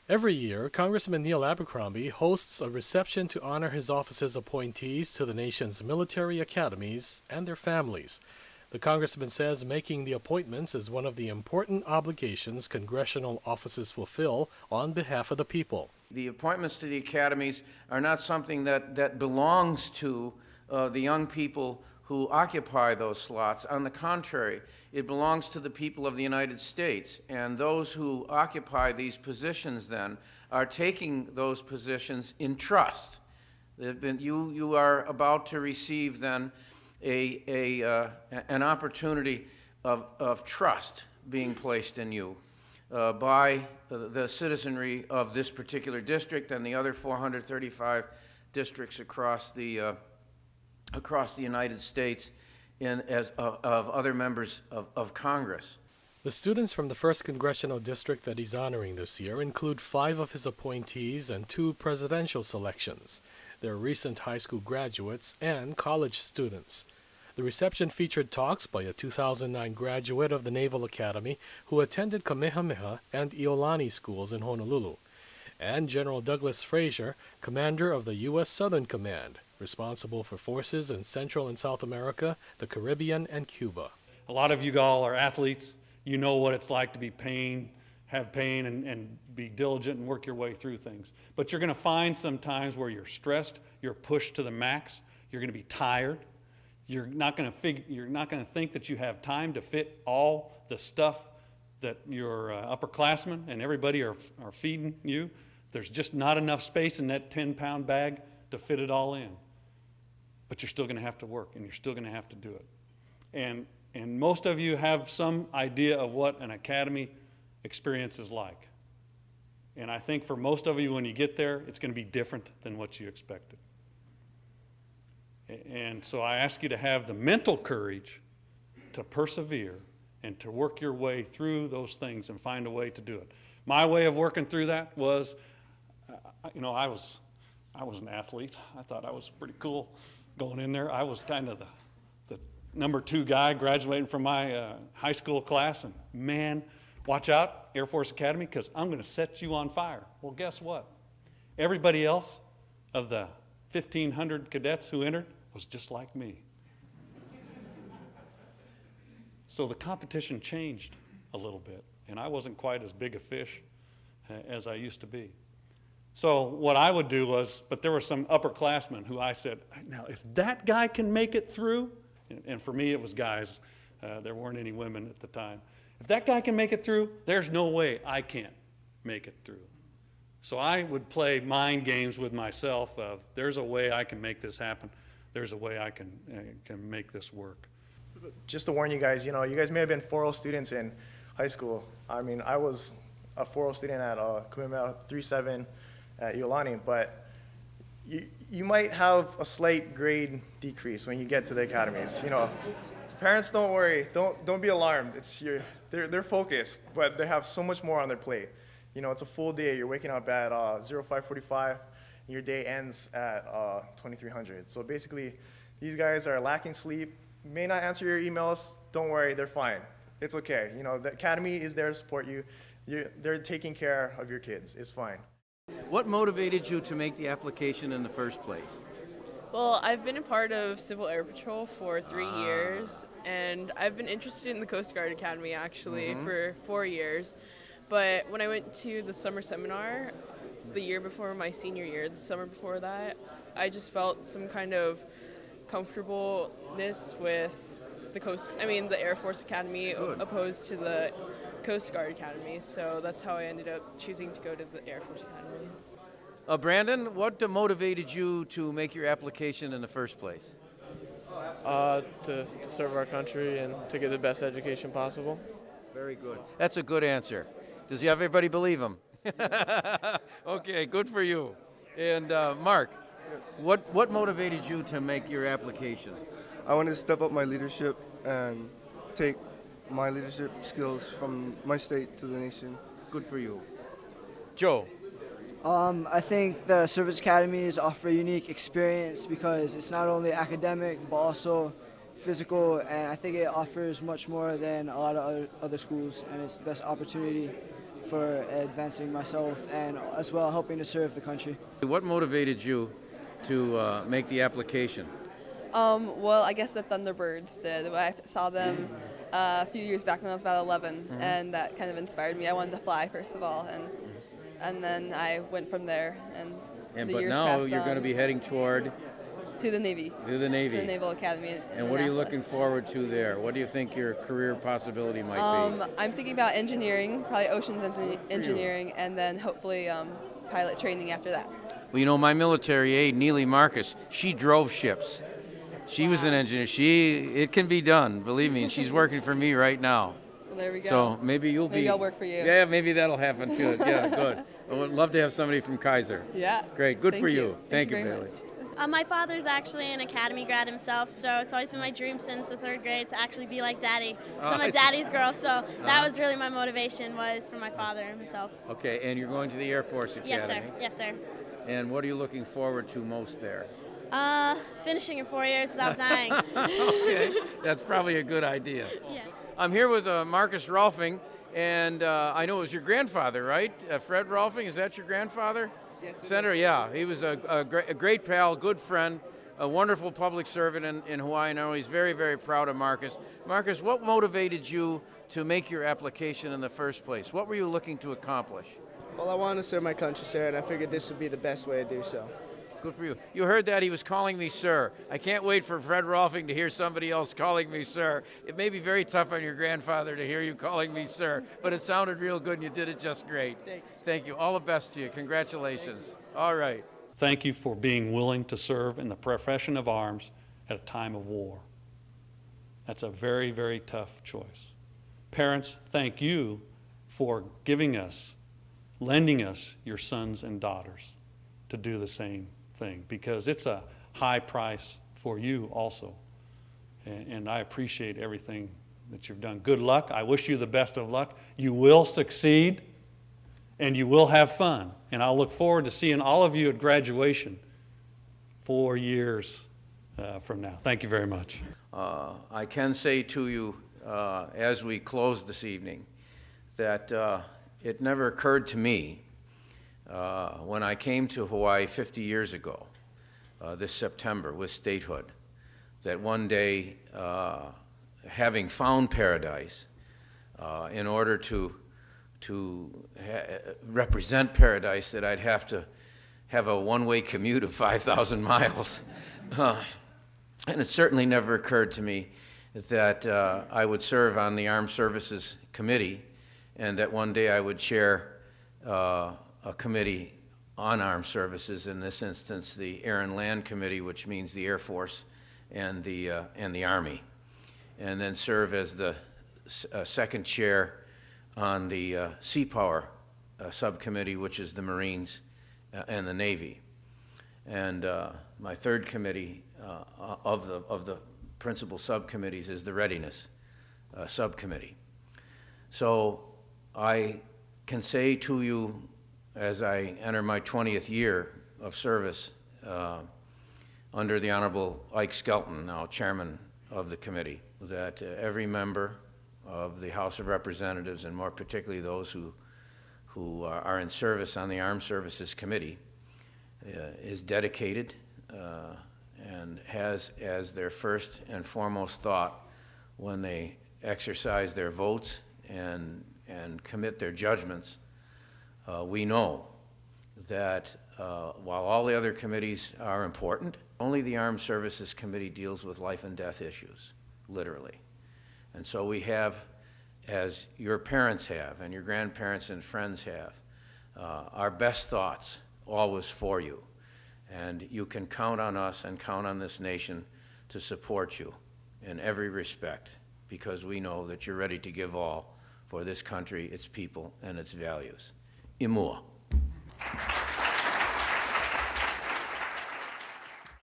Every year, Congressman Neil Abercrombie hosts a reception to honor his office's appointees to the nation's military academies and their families. The congressman says making the appointments is one of the important obligations congressional offices fulfill on behalf of the people. The appointments to the academies are not something that belongs to the young people who occupy those slots. On the contrary, it belongs to the people of the United States. And those who occupy these positions then are taking those positions in trust. You are about to receive then an opportunity of trust being placed in you by the citizenry of this particular district and the other 435 districts across the United States of other members of Congress. The students from the First Congressional District that he's honoring this year include 5 of his appointees and 2 presidential selections. They're recent high school graduates and college students. The reception featured talks by a 2009 graduate of the Naval Academy who attended Kamehameha and Iolani schools in Honolulu, and General Douglas Frazier, commander of the U.S. Southern Command, responsible for forces in Central and South America, the Caribbean, and Cuba. A lot of you all are athletes. You know what it's like to be have pain and be diligent and work your way through things. But you're going to find some times where you're stressed, you're pushed to the max, you're going to be tired. You're not going to think that you have time to fit all the stuff that your upperclassmen and everybody are feeding you. There's just not enough space in that 10-pound bag to fit it all in. But you're still going to have to work, and you're still going to have to do it. And most of you have some idea of what an academy experience is like. And I think for most of you, when you get there, it's going to be different than what you expected. And so I ask you to have the mental courage to persevere and to work your way through those things and find a way to do it. My way of working through that was, I was an athlete. I thought I was pretty cool going in there. I was kind of the number 2 guy graduating from my high school class, and man, watch out, Air Force Academy, because I'm going to set you on fire. Well, guess what? Everybody else of the 1,500 cadets who entered was just like me. So the competition changed a little bit, and I wasn't quite as big a fish as I used to be. So what I would do was, but there were some upperclassmen who I said, now if that guy can make it through, and for me it was guys, there weren't any women at the time. If that guy can make it through, there's no way I can't make it through. So I would play mind games with myself of, there's a way I can make this happen. There's a way I can make this work. Just to warn you guys, you guys may have been 4.0 students in high school. I mean, I was a 4.0 student at Kamehameha 3.7 at Iolani, but you might have a slight grade decrease when you get to the academies. Parents, don't worry, don't be alarmed. They're focused, but they have so much more on their plate. It's a full day. You're waking up at 05:45. Your day ends at 2300. So basically, these guys are lacking sleep, may not answer your emails. Don't worry, they're fine. It's okay. The academy is there to support you. They're taking care of your kids. It's fine. What motivated you to make the application in the first place? Well, I've been a part of Civil Air Patrol for 3 years, and I've been interested in the Coast Guard Academy actually for 4 years. But when I went to the summer seminar, the year before my senior year, the summer before that, I just felt some kind of comfortableness with the Air Force Academy opposed to the Coast Guard Academy. So that's how I ended up choosing to go to the Air Force Academy. Brandon, what motivated you to make your application in the first place? To serve our country and to get the best education possible. Very good. That's a good answer. Does everybody believe him? Okay, good for you. And Mark, what motivated you to make your application? I wanted to step up my leadership and take my leadership skills from my state to the nation. Good for you. Joe? I think the service academies offer a unique experience because it's not only academic but also physical, and I think it offers much more than a lot of other schools, and it's the best opportunity for advancing myself and as well helping to serve the country. What motivated you to make the application? Well, I guess the Thunderbirds did. I saw them a few years back when I was about 11, and that kind of inspired me. I wanted to fly, first of all, and then I went from there. And the but years now passed you're on. going to be heading toward To the Navy. to the Navy. To the Naval Academy And what are you looking forward to there? What do you think your career possibility might be? I'm thinking about engineering, probably oceans engineering, and then hopefully pilot training after that. Well, you know, my military aide, Neely Marcus, she drove ships. She was an engineer. It can be done, believe me, and she's working for me right now. Well, there we go. So maybe I'll work for you. Yeah, maybe that'll happen too. Yeah, good. I would love to have somebody from Kaiser. Yeah. Great. Good Thank for you. you. Thank you, you very Bailey. much. My father's actually an academy grad himself, so it's always been my dream since the 3rd grade to actually be like Daddy. So I'm I a see. daddy's girl, so that was really my motivation, was for my father himself. Okay, and you're going to the Air Force Academy. Yes, sir. Yes, sir. And what are you looking forward to most there? Finishing in 4 years without dying. Okay, that's probably a good idea. Yeah. I'm here with Marcus Rolfing, and I know it was your grandfather, right? Fred Rolfing, is that your grandfather? Yes, it Senator, is. yeah. He was a great pal, good friend, a wonderful public servant in Hawaii. I know he's very, very proud of Marcus. Marcus, what motivated you to make your application in the first place? What were you looking to accomplish? Well, I wanted to serve my country, sir, and I figured this would be the best way to do so. Good for you. You heard that he was calling me sir. I can't wait for Fred Rolfing to hear somebody else calling me sir. It may be very tough on your grandfather to hear you calling me sir, but it sounded real good and you did it just great. Thanks. Thank you. All the best to you. Congratulations. All right. Thank you for being willing to serve in the profession of arms at a time of war. That's a very, very tough choice. Parents, thank you for lending us your sons and daughters to do the same thing, because it's a high price for you also. And I appreciate everything that you've done. Good luck. I wish you the best of luck. You will succeed, and you will have fun. And I'll look forward to seeing all of you at graduation 4 years from now. Thank you very much. I can say to you as we close this evening that it never occurred to me when I came to Hawaii 50 years ago, this September, with statehood, that one day, having found paradise, in order to represent paradise, that I'd have to have a one-way commute of 5,000 miles. And it certainly never occurred to me that I would serve on the Armed Services Committee, and that one day I would chair a committee on armed services, in this instance the Air and Land Committee, which means the Air Force and the Army, and then serve as the second chair on the Sea Power Subcommittee, which is the Marines and the Navy. And my third committee of the principal subcommittees is the Readiness Subcommittee. So I can say to you, as I enter my 20th year of service under the Honorable Ike Skelton, now chairman of the committee, that every member of the House of Representatives, and more particularly those who are in service on the Armed Services Committee, is dedicated and has as their first and foremost thought when they exercise their votes and commit their judgments. We know that while all the other committees are important, only the Armed Services Committee deals with life and death issues, literally. And so we have, as your parents have and your grandparents and friends have, our best thoughts always for you. And you can count on us and count on this nation to support you in every respect, because we know that you're ready to give all for this country, its people, and its values. Imua.